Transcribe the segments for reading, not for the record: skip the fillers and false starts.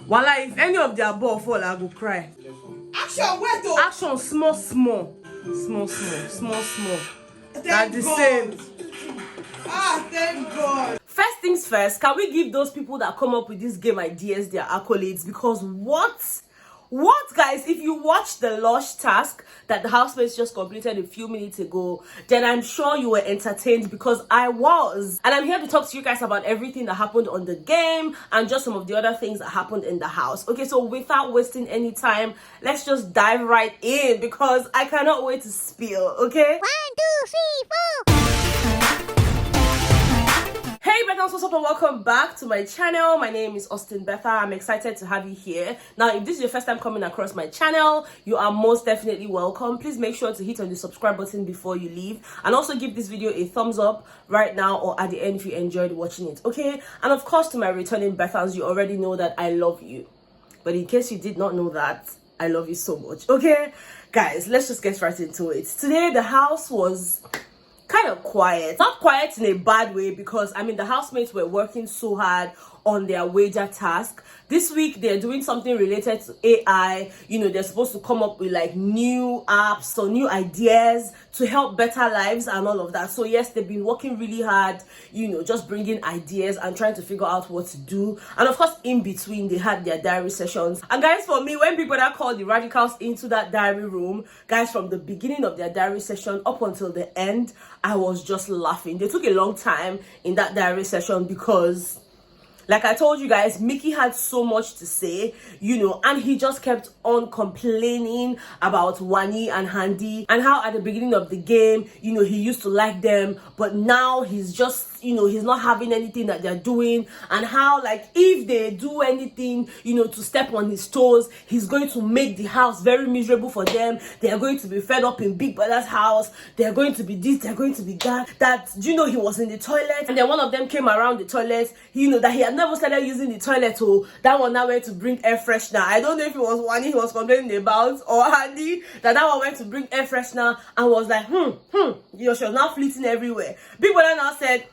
Well, if any of their ball fall, I go cry. Action, where though? Action, small. That's the same. Ah, thank God. First things first, can we give those people that come up with this game ideas their accolades? Because what guys, if you watch the Lush task that the housemates just completed a few minutes ago, then I'm sure you were entertained, because I was. And I'm here to talk to you guys about everything that happened on the game and just some of the other things that happened in the house. Okay, so without wasting any time, let's just dive right in, because I cannot wait to spill. Okay, 1, 2, 3, 4. Hey Betha, what's up and welcome back to my channel. My name is Betha. I'm excited to have you here. Now, if this is your first time coming across my channel, you are most definitely welcome. Please make sure to hit on the subscribe button before you leave, and also give this video a thumbs up right now or at the end if you enjoyed watching it, okay? And of course, to my returning Bethans, you already know that I love you. But in case you did not know that, I love you so much, okay? Guys, let's just get right into it. Today, the house was kind of quiet. Not quiet in a bad way, because I mean the housemates were working so hard on their wager task. This week they're doing something related to AI. You know, they're supposed to come up with like new apps or new ideas to help better lives and all of that. So yes, they've been working really hard, you know, just bringing ideas and trying to figure out what to do. And of course, in between they had their diary sessions. And guys, for me, when Big Brother called the radicals into that diary room, guys, from the beginning of their diary session up until the end, I was just laughing. They took a long time in that diary session because, like I told you guys, Michky had so much to say, you know, and he just kept on complaining about Wani and Handy, and how at the beginning of the game, you know, he used to like them, but now he's just, you know, he's not having anything that they're doing, and how, like, if they do anything, you know, to step on his toes, he's going to make the house very miserable for them. They are going to be fed up in Big Brother's house. They're going to be this, they're going to be that, you know, he was in the toilet, and then one of them came around the toilet, you know, that he had never started using the toilet. Oh, that one now went to bring air freshener. I don't know if it was Wani he was complaining about, or Handy, that one went to bring air freshener and was like, you know, she was now fleeting everywhere. Big Brother now said,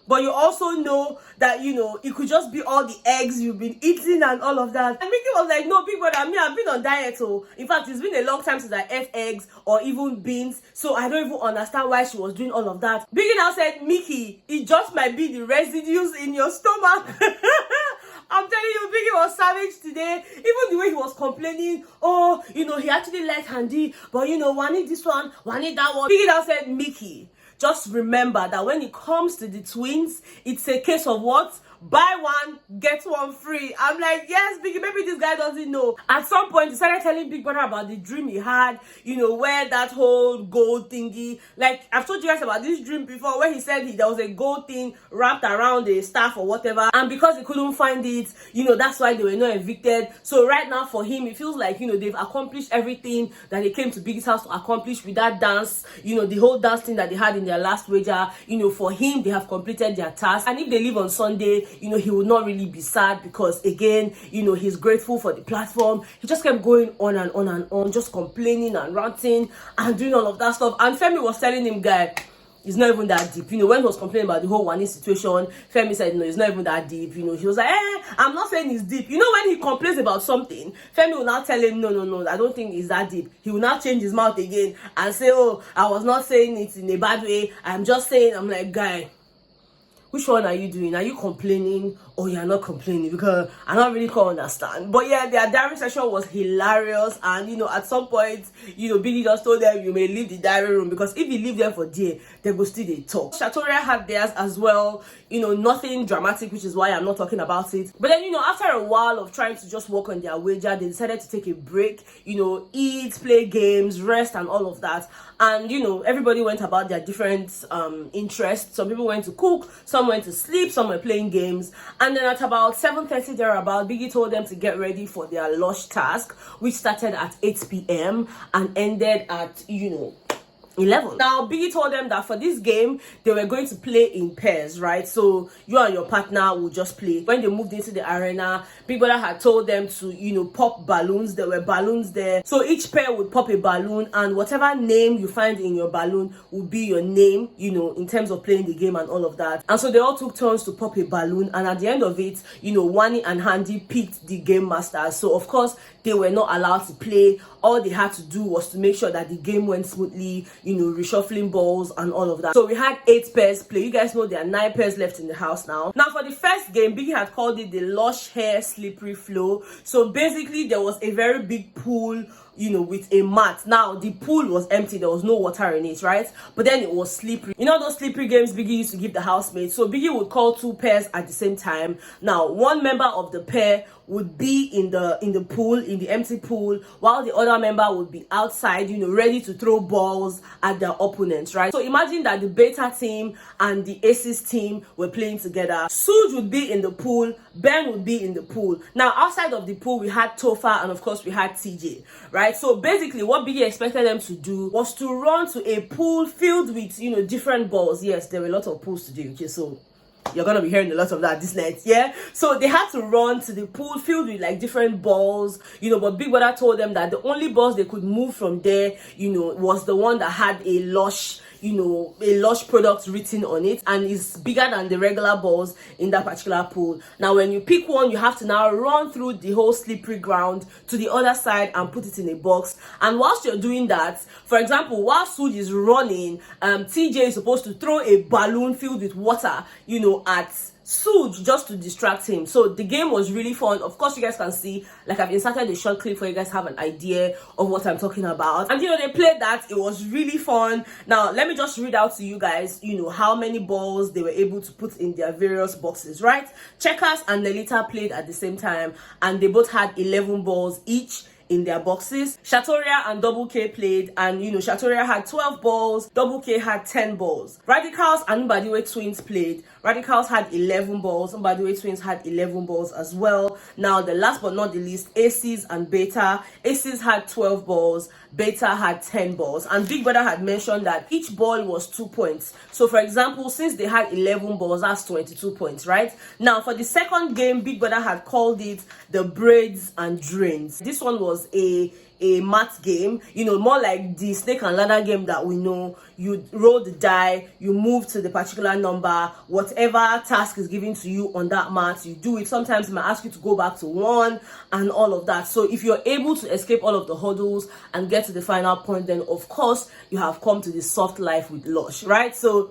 but you also know that, you know, it could just be all the eggs you've been eating and all of that. And Michky was like, no, Big Brother, I've been on diet. Oh, in fact, it's been a long time since I ate eggs or even beans, so I don't even understand why she was doing all of that. Michky now said, Michky, it just might be the residues in your stomach. I'm telling you, Michky was savage today. Even the way he was complaining, oh, you know, he actually liked Handy, but you know, Wani this one, Wani that one. Michky now said, Michky, just remember that when it comes to the twins, it's a case of what? Buy one, get one free. I'm like, yes, Michky, maybe this guy doesn't know. At some point, he started telling Big Brother about the dream he had, you know, where that whole gold thingy, like, I've told you guys about this dream before, where he said there was a gold thing wrapped around the staff or whatever, and because he couldn't find it, you know, that's why they were not evicted. So right now for him, it feels like, you know, they've accomplished everything that they came to Biggie's house to accomplish with that dance, you know, the whole dance thing that they had in their last wager. You know, for him, they have completed their task, and if they leave on Sunday, you know, he would not really be sad, because again, you know, he's grateful for the platform. He just kept going on and on and on, just complaining and ranting and doing all of that stuff. And Fairme was telling him, guy, it's not even that deep. You know, when he was complaining about the whole Wani situation, Fairme said, no, it's not even that deep. You know, he was like, I'm not saying it's deep. You know, when he complains about something, Fairme will now tell him, no, I don't think it's that deep. He will now change his mouth again and say, oh, I was not saying it in a bad way. I'm just saying. I'm like, guy, which one are you doing? Are you complaining or you're not complaining? Because I don't really quite understand. But yeah, their diary session was hilarious. And, you know, at some point, you know, Billy just told them, you may leave the diary room, because if you leave them for there, they will still they talk. Shatoria had theirs as well. You know, nothing dramatic, which is why I'm not talking about it. But then, you know, after a while of trying to just work on their wager, they decided to take a break, you know, eat, play games, rest, and all of that. And, you know, everybody went about their different interests. Some people went to cook, some went to sleep, some were playing games. And then at about 7:30 thereabout, Biggie told them to get ready for their Lush task, which started at 8 p.m. and ended at, you know, 11. Now Biggie told them that for this game they were going to play in pairs, right? So you and your partner will just play. When they moved into the arena, Big Brother had told them to, you know, pop balloons. There were balloons there, so each pair would pop a balloon, and whatever name you find in your balloon would be your name, you know, in terms of playing the game and all of that. And so they all took turns to pop a balloon, and at the end of it, you know, Wani and Handy picked the game masters. So of course they were not allowed to play. All they had to do was to make sure that the game went smoothly, you know, reshuffling balls and all of that. So we had 8 pairs play. You guys know there are 9 pairs left in the house now. Now for the first game, Biggie had called it the Lush Hair Slippery Flow. So basically there was a very big pool, you know, with a mat. Now the pool was empty, there was no water in it, right? But then it was slippery. You know those slippery games Biggie used to give the housemates? So Biggie would call 2 pairs at the same time. Now one member of the pair would be in the pool, in the empty pool, while the other member would be outside, you know, ready to throw balls at their opponents, right? So imagine that the Betha team and the Aces team were playing together. Suj would be in the pool, Ben would be in the pool. Now outside of the pool we had Tofa, and of course we had TJ, right? So basically what Biggie expected them to do was to run to a pool filled with, you know, different balls. Yes, there were a lot of pools to do, okay? So you're gonna be hearing a lot of that this night, yeah? So they had to run to the pool filled with like different balls, you know, but Big Brother told them that the only balls they could move from there, you know, was the one that had a Lush, you know, a Lush product written on it, and is bigger than the regular balls in that particular pool. Now when you pick one, you have to now run through the whole slippery ground to the other side and put it in a box. And whilst you're doing that, for example, while Suj is running, TJ is supposed to throw a balloon filled with water, you know, at Suj just to distract him. So the game was really fun. Of course you guys can see, like, I've inserted a short clip for you guys to have an idea of what I'm talking about. And you know, they played that. It was really fun. Now let me just read out to you guys, you know, how many balls they were able to put in their various boxes, right? Checkers and Nelita played at the same time, and they both had 11 balls each in their boxes. Shatoria and Double K played, and you know, Shatoria had 12 balls, Double K had 10 balls. Radicals and Mbadiwe twins played. Radicals had 11 balls, and Mbadiwe twins had 11 balls as well. Now the last but not the least, Aces and Betha. Aces had 12 balls, Betha had 10 balls, and Big Brother had mentioned that each ball was 2 points. So for example, since they had 11 balls, that's 22 points, right? Now for the second game, Big Brother had called it the Braids and Drains. This one was a math game, you know, more like the snake and ladder game that we know. You roll the die, you move to the particular number, whatever task is given to you on that mat, you do it. Sometimes it might ask you to go back to 1 and all of that. So if you're able to escape all of the hurdles and get to the final point, then of course you have come to the soft life with Lush, right? So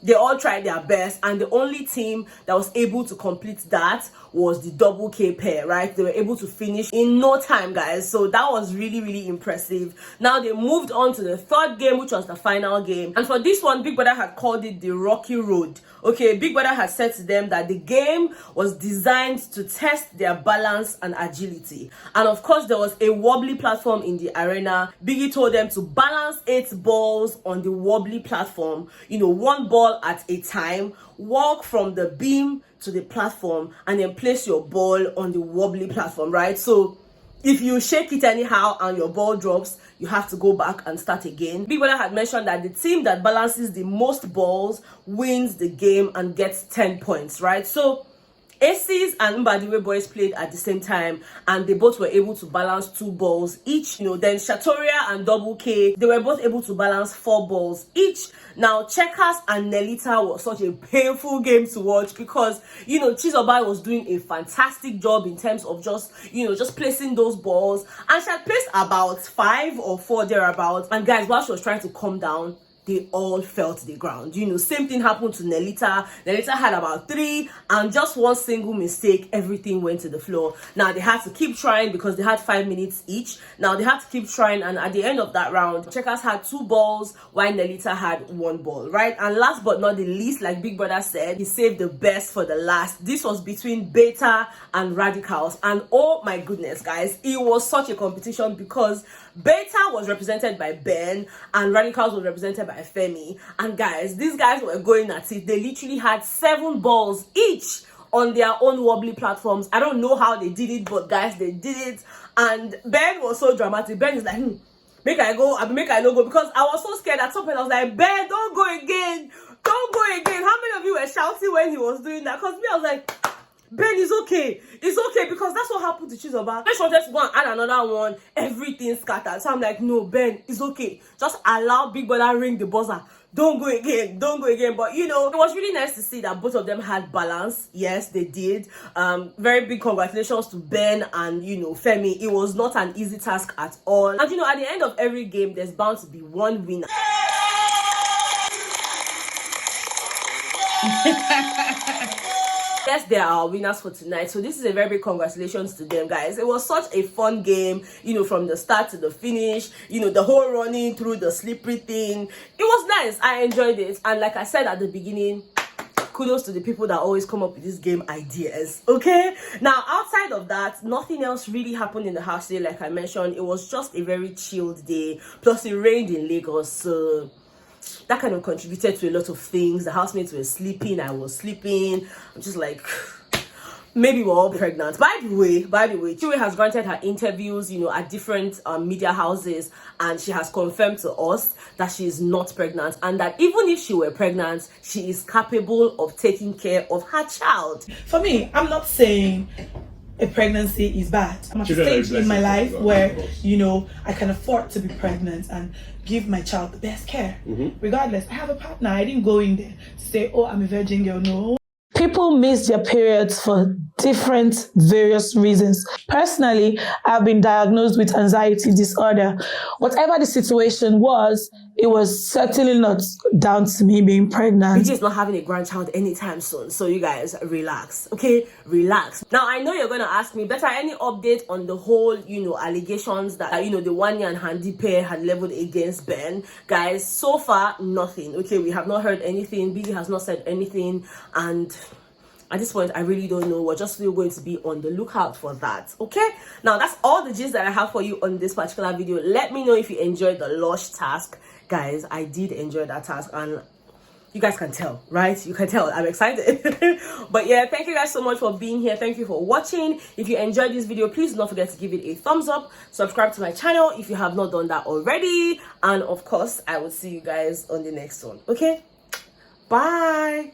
they all tried their best, and the only team that was able to complete that was the Double K pair, right? They were able to finish in no time, guys. So that was really, really impressive. Now they moved on to the third game, which was the final game. And for this one, Big Brother had called it the Rocky Road. Okay, Big Brother had said to them that the game was designed to test their balance and agility. And of course, there was a wobbly platform in the arena. Biggie told them to balance 8 balls on the wobbly platform, you know, 1 ball at a time, walk from the beam to the platform, and then place your ball on the wobbly platform, right? So if you shake it anyhow and your ball drops, you have to go back and start again. Big Brother had mentioned that the team that balances the most balls wins the game and gets 10 points, right? So Aces and Mbadiwe boys played at the same time, and they both were able to balance 2 balls each. You know, then Shatoria and Double K, they were both able to balance 4 balls each. Now Checkers and Nelita was such a painful game to watch because, you know, Chizoba was doing a fantastic job in terms of just, you know, just placing those balls, and she had placed about 5 or 4 thereabouts. And guys, while she was trying to calm down, they all fell to the ground. You know, same thing happened to Nelita. Nelita had about 3, and just one single mistake, everything went to the floor. Now they had to keep trying because they had 5 minutes each. Now they had to keep trying, and at the end of that round, Checkers had 2 balls while Nelita had 1 ball, right? And last but not the least, like Big Brother said, he saved the best for the last. This was between Betha and Radicals, and oh my goodness, guys, it was such a competition because Betha was represented by Ben and Radicals was represented by Fairme. And guys, these guys were going at it. They literally had 7 balls each on their own wobbly platforms. I don't know how they did it, but guys, they did it. And Ben was so dramatic. Ben is like, make I go, make I no go, because I was so scared at some point. I was like, Ben, don't go again. Don't go again. How many of you were shouting when he was doing that? Because me, I was like, Ben, it's okay. It's okay, because that's what happened to Chizoba. I just wanted to go and add another one. Everything scattered. So I'm like, no, Ben, it's okay. Just allow Big Brother ring the buzzer. Don't go again. Don't go again. But, you know, it was really nice to see that both of them had balance. Yes, they did. Very big congratulations to Ben and, you know, Fairme. It was not an easy task at all. And, you know, at the end of every game, there's bound to be one winner. Yes, they are our winners for tonight. So this is a very big congratulations to them, guys. It was such a fun game, you know, from the start to the finish, you know, the whole running through the slippery thing. It was nice. I enjoyed it. And like I said at the beginning, kudos to the people that always come up with this game ideas. Okay, now outside of that, nothing else really happened in the house today. Like I mentioned, it was just a very chilled day. Plus it rained in Lagos, so that kind of contributed to a lot of things. The housemates were sleeping, I was sleeping. I'm just like, maybe we're all pregnant. By the way, Chinwe has granted her interviews, you know, at different media houses, and she has confirmed to us that she is not pregnant, and that even if she were pregnant, she is capable of taking care of her child. For me, I'm not saying a pregnancy is bad. I'm at a stage in my life where, you know, I can afford to be pregnant and give my child the best care. Regardless, I have a partner. I didn't go in there to say, oh, I'm a virgin girl. No. People miss their periods for different various reasons. Personally, I've been diagnosed with anxiety disorder. Whatever the situation was, it was certainly not down to me being pregnant. BG is not having a grandchild anytime soon, so you guys relax, okay? Relax. Now, I know you're going to ask me, Betha, any update on the whole, you know, allegations that, you know, the Wanya and Handy pair had leveled against Ben? Guys, so far, nothing, okay? We have not heard anything. BG has not said anything, and at this point, I really don't know. We're just still going to be on the lookout for that, okay? Now, that's all the gist that I have for you on this particular video. Let me know if you enjoyed the Lush task. Guys, I did enjoy that task, and you guys can tell, right? You can tell I'm excited. But yeah, thank you guys so much for being here. Thank you for watching. If you enjoyed this video, please don't forget to give it a thumbs up. Subscribe to my channel if you have not done that already. And of course, I will see you guys on the next one, okay? Bye.